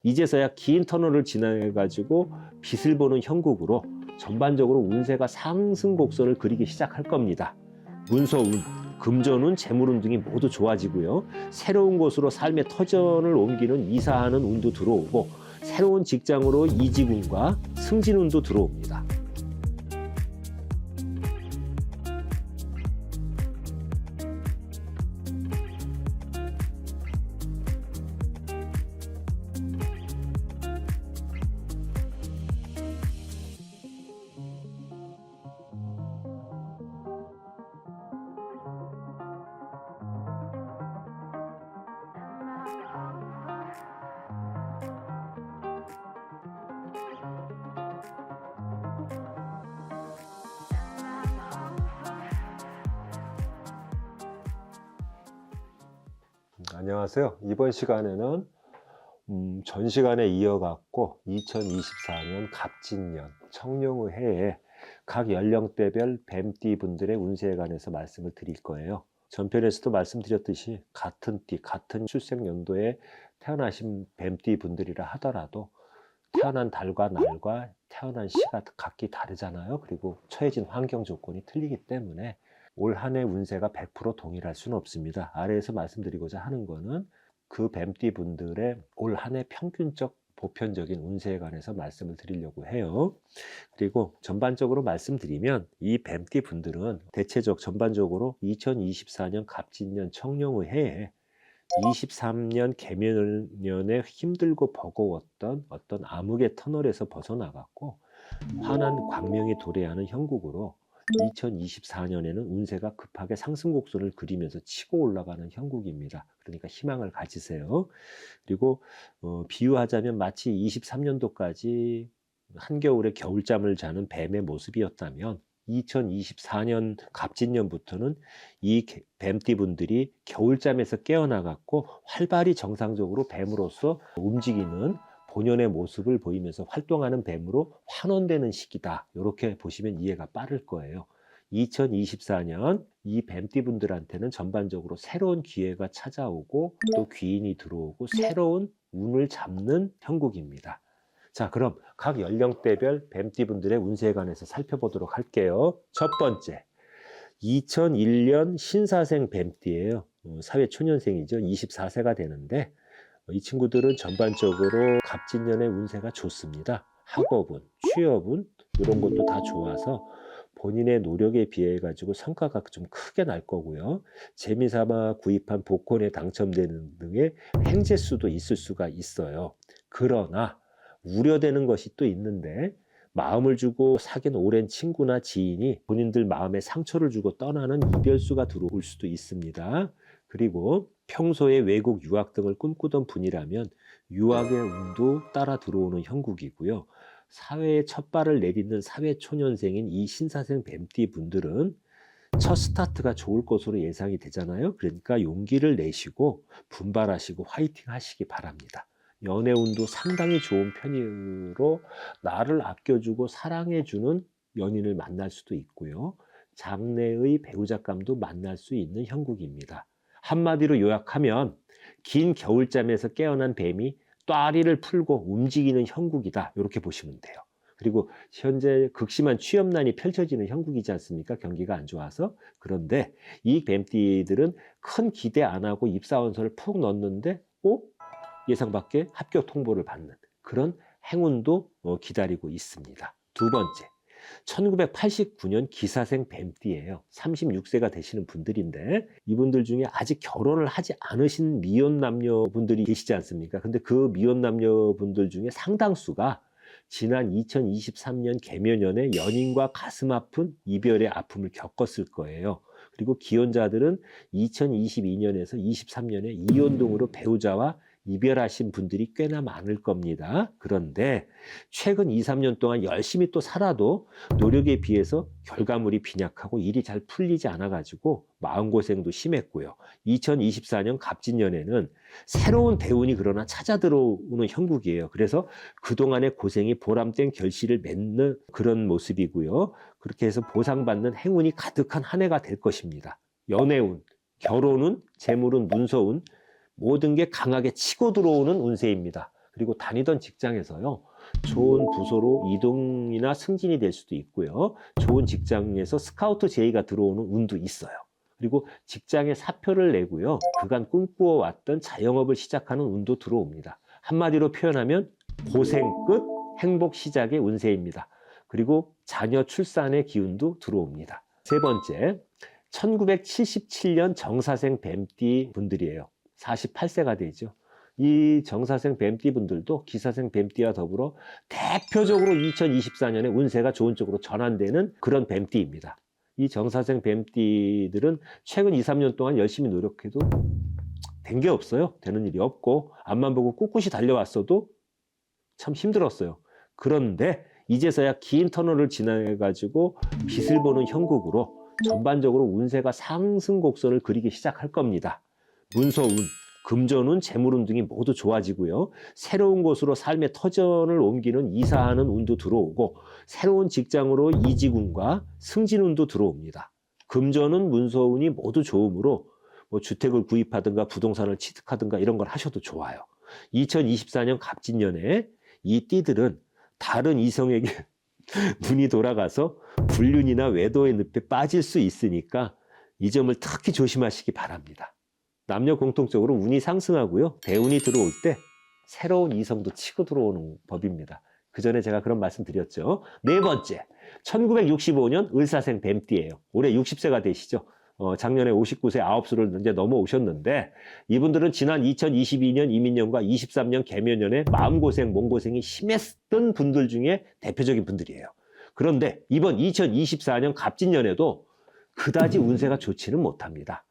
이제서야 긴 터널을 지나가지고 빛을 보는 형국으로 전반적으로 운세가 상승 곡선을 그리기 시작할 겁니다. 문서운, 금전운, 재물운 등이 모두 좋아지고요. 새로운 곳으로 삶의 터전을 옮기는 이사하는 운도 들어오고 새로운 직장으로 이직운과 승진운도 들어옵니다. 안녕하세요. 이번 시간에는 전 시간에 이어갖고 2024년 갑진년 청룡의 해에 각 연령대별 뱀띠 분들의 운세에 관해서 말씀을 드릴 거예요. 전편에서도 말씀드렸듯이 같은 띠, 같은 출생 연도에 태어나신 뱀띠 분들이라 하더라도 태어난 달과 날과 태어난 시가 각기 다르잖아요. 그리고 처해진 환경 조건이 틀리기 때문에 올 한 해 운세가 100% 동일할 수는 없습니다. 아래에서 말씀드리고자 하는 거는 그 뱀띠 분들의 올 한 해 평균적 보편적인 운세에 관해서 말씀을 드리려고 해요. 그리고 전반적으로 말씀드리면 이 뱀띠 분들은 대체적 전반적으로 2024년 갑진년 청룡의 해에 23년 개묘년에 힘들고 버거웠던 어떤 암흑의 터널에서 벗어나갔고 환한 광명이 도래하는 형국으로 2024년에는 운세가 급하게 상승 곡선을 그리면서 치고 올라가는 형국입니다. 그러니까 희망을 가지세요. 그리고 비유하자면 마치 23년도까지 한겨울에 겨울잠을 자는 뱀의 모습이었다면 2024년 갑진년부터는 이 뱀띠 분들이 겨울잠에서 깨어나갔고 활발히 정상적으로 뱀으로서 움직이는 본연의 모습을 보이면서 활동하는 뱀으로 환원되는 시기다. 이렇게 보시면 이해가 빠를 거예요. 2024년 이 뱀띠 분들한테는 전반적으로 새로운 기회가 찾아오고 또 귀인이 들어오고 새로운 운을 잡는 형국입니다. 자, 그럼 각 연령대별 뱀띠 분들의 운세에 관해서 살펴보도록 할게요. 첫 번째, 2001년 신사생 뱀띠예요. 사회초년생이죠. 24세가 되는데 이 친구들은 전반적으로 갑진년의 운세가 좋습니다. 학업운, 취업운 이런 것도 다 좋아서 본인의 노력에 비해 가지고 성과가 좀 크게 날 거고요. 재미삼아 구입한 복권에 당첨되는 등의 횡재수도 있을 수가 있어요. 그러나 우려되는 것이 또 있는데 마음을 주고 사귄 오랜 친구나 지인이 본인들 마음에 상처를 주고 떠나는 이별수가 들어올 수도 있습니다. 그리고 평소에 외국 유학 등을 꿈꾸던 분이라면 유학의 운도 따라 들어오는 형국이고요. 사회에 첫 발을 내딛는 사회초년생인 이 신사생 뱀띠 분들은 첫 스타트가 좋을 것으로 예상이 되잖아요. 그러니까 용기를 내시고 분발하시고 화이팅 하시기 바랍니다. 연애운도 상당히 좋은 편이므로 나를 아껴주고 사랑해주는 연인을 만날 수도 있고요. 장래의 배우자감도 만날 수 있는 형국입니다. 한마디로 요약하면 긴 겨울잠에서 깨어난 뱀이 또아리를 풀고 움직이는 형국이다. 이렇게 보시면 돼요. 그리고 현재 극심한 취업난이 펼쳐지는 형국이지 않습니까? 경기가 안 좋아서. 그런데 이 뱀띠들은 큰 기대 안 하고 입사원서를 푹 넣었는데 예상 밖의 합격 통보를 받는 그런 행운도 기다리고 있습니다. 두 번째, 1989년 기사생 뱀띠예요. 36세가 되시는 분들인데 이분들 중에 아직 결혼을 하지 않으신 미혼 남녀분들이 계시지 않습니까? 근데 그 미혼 남녀분들 중에 상당수가 지난 2023년 개묘년에 연인과 가슴 아픈 이별의 아픔을 겪었을 거예요. 그리고 기혼자들은 2022년에서 23년에 이혼 등으로 배우자와 이별하신 분들이 꽤나 많을 겁니다. 그런데 최근 2, 3년 동안 열심히 또 살아도 노력에 비해서 결과물이 빈약하고 일이 잘 풀리지 않아가지고 마음고생도 심했고요. 2024년 갑진년에는 새로운 대운이 그러나 찾아 들어오는 형국이에요. 그래서 그동안의 고생이 보람된 결실을 맺는 그런 모습이고요. 그렇게 해서 보상받는 행운이 가득한 한 해가 될 것입니다. 연애운, 결혼운, 재물운, 문서운 모든 게 강하게 치고 들어오는 운세입니다. 그리고 다니던 직장에서요, 좋은 부서로 이동이나 승진이 될 수도 있고요. 좋은 직장에서 스카우트 제의가 들어오는 운도 있어요. 그리고 직장에 사표를 내고요. 그간 꿈꾸어왔던 자영업을 시작하는 운도 들어옵니다. 한마디로 표현하면 고생 끝, 행복 시작의 운세입니다. 그리고 자녀 출산의 기운도 들어옵니다. 세 번째, 1977년 정사생 뱀띠 분들이에요. 48세가 되죠. 이 정사생 뱀띠 분들도 기사생 뱀띠와 더불어 대표적으로 2024년에 운세가 좋은 쪽으로 전환되는 그런 뱀띠입니다. 이 정사생 뱀띠들은 최근 2, 3년 동안 열심히 노력해도 된 게 없어요. 되는 일이 없고 앞만 보고 꿋꿋이 달려왔어도 참 힘들었어요. 그런데 이제서야 긴 터널을 지나가지고 빛을 보는 형국으로 전반적으로 운세가 상승 곡선을 그리기 시작할 겁니다. 문서운, 금전운, 재물운 등이 모두 좋아지고요. 새로운 곳으로 삶의 터전을 옮기는 이사하는 운도 들어오고 새로운 직장으로 이직운과 승진운도 들어옵니다. 금전운, 문서운이 모두 좋으므로 뭐 주택을 구입하든가 부동산을 취득하든가 이런 걸 하셔도 좋아요. 2024년 갑진년에 이 띠들은 다른 이성에게 눈이 돌아가서 불륜이나 외도의 늪에 빠질 수 있으니까 이 점을 특히 조심하시기 바랍니다. 남녀 공통적으로 운이 상승하고요. 대운이 들어올 때 새로운 이성도 치고 들어오는 법입니다. 그 전에 제가 그런 말씀 드렸죠. 네 번째, 1965년 을사생 뱀띠예요. 올해 60세가 되시죠. 작년에 59세 9수를 이제 넘어오셨는데 이분들은 지난 2022년 이민년과 23년 개묘년에 마음고생, 몸고생이 심했던 분들 중에 대표적인 분들이에요. 그런데 이번 2024년 갑진년에도 그다지 운세가 좋지는 못합니다.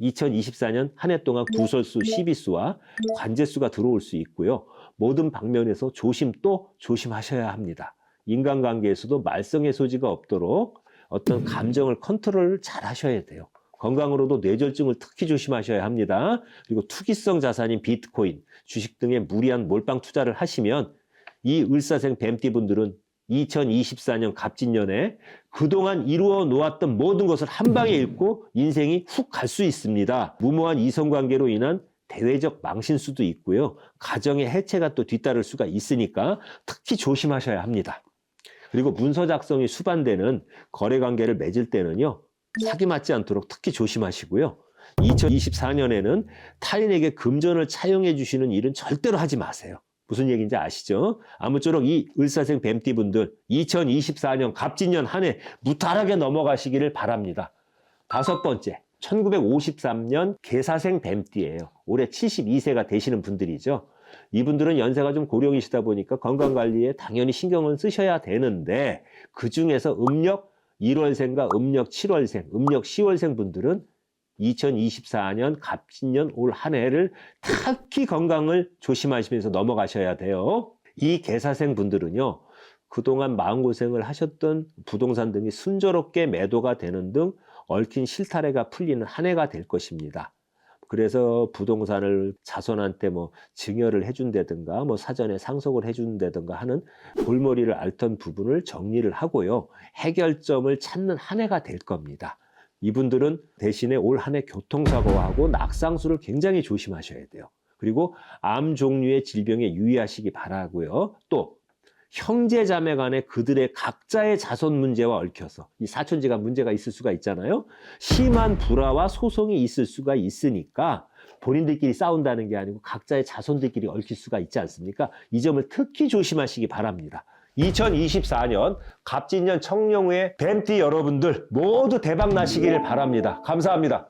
2024년 한 해 동안 구설수, 시비수와 관제수가 들어올 수 있고요. 모든 방면에서 또 조심하셔야 합니다. 인간관계에서도 말썽의 소지가 없도록 어떤 감정을 컨트롤을 잘 하셔야 돼요. 건강으로도 뇌졸중을 특히 조심하셔야 합니다. 그리고 투기성 자산인 비트코인, 주식 등의 무리한 몰빵 투자를 하시면 이 을사생 뱀띠 분들은 2024년 갑진년에 그동안 이루어 놓았던 모든 것을 한 방에 잃고 인생이 훅 갈 수 있습니다. 무모한 이성관계로 인한 대외적 망신수도 있고요. 가정의 해체가 또 뒤따를 수가 있으니까 특히 조심하셔야 합니다. 그리고 문서 작성이 수반되는 거래관계를 맺을 때는요. 사기 맞지 않도록 특히 조심하시고요. 2024년에는 타인에게 금전을 차용해 주시는 일은 절대로 하지 마세요. 무슨 얘기인지 아시죠? 아무쪼록 이 을사생 뱀띠 분들 2024년 갑진년 한 해 무탈하게 넘어가시기를 바랍니다. 다섯 번째, 1953년 개사생 뱀띠예요. 올해 72세가 되시는 분들이죠. 이분들은 연세가 좀 고령이시다 보니까 건강관리에 당연히 신경을 쓰셔야 되는데 그중에서 음력 1월생과 음력 7월생, 음력 10월생 분들은 2024년 갑진년 올 한 해를 특히 건강을 조심하시면서 넘어가셔야 돼요. 이 개사생 분들은요. 그동안 마음고생을 하셨던 부동산 등이 순조롭게 매도가 되는 등 얽힌 실타래가 풀리는 한 해가 될 것입니다. 그래서 부동산을 자손한테 뭐 증여를 해준다든가 뭐 사전에 상속을 해준다든가 하는 골머리를 앓던 부분을 정리를 하고요. 해결점을 찾는 한 해가 될 겁니다. 이분들은 대신에 올 한 해 교통사고하고 낙상수를 굉장히 조심하셔야 돼요. 그리고 암 종류의 질병에 유의하시기 바라고요. 또 형제 자매 간에 그들의 각자의 자손 문제와 얽혀서 이 사촌지간 문제가 있을 수가 있잖아요. 심한 불화와 소송이 있을 수가 있으니까 본인들끼리 싸운다는 게 아니고 각자의 자손들끼리 얽힐 수가 있지 않습니까? 이 점을 특히 조심하시기 바랍니다. 2024년 갑진년 청룡의 뱀띠 여러분들 모두 대박 나시기를 바랍니다. 감사합니다.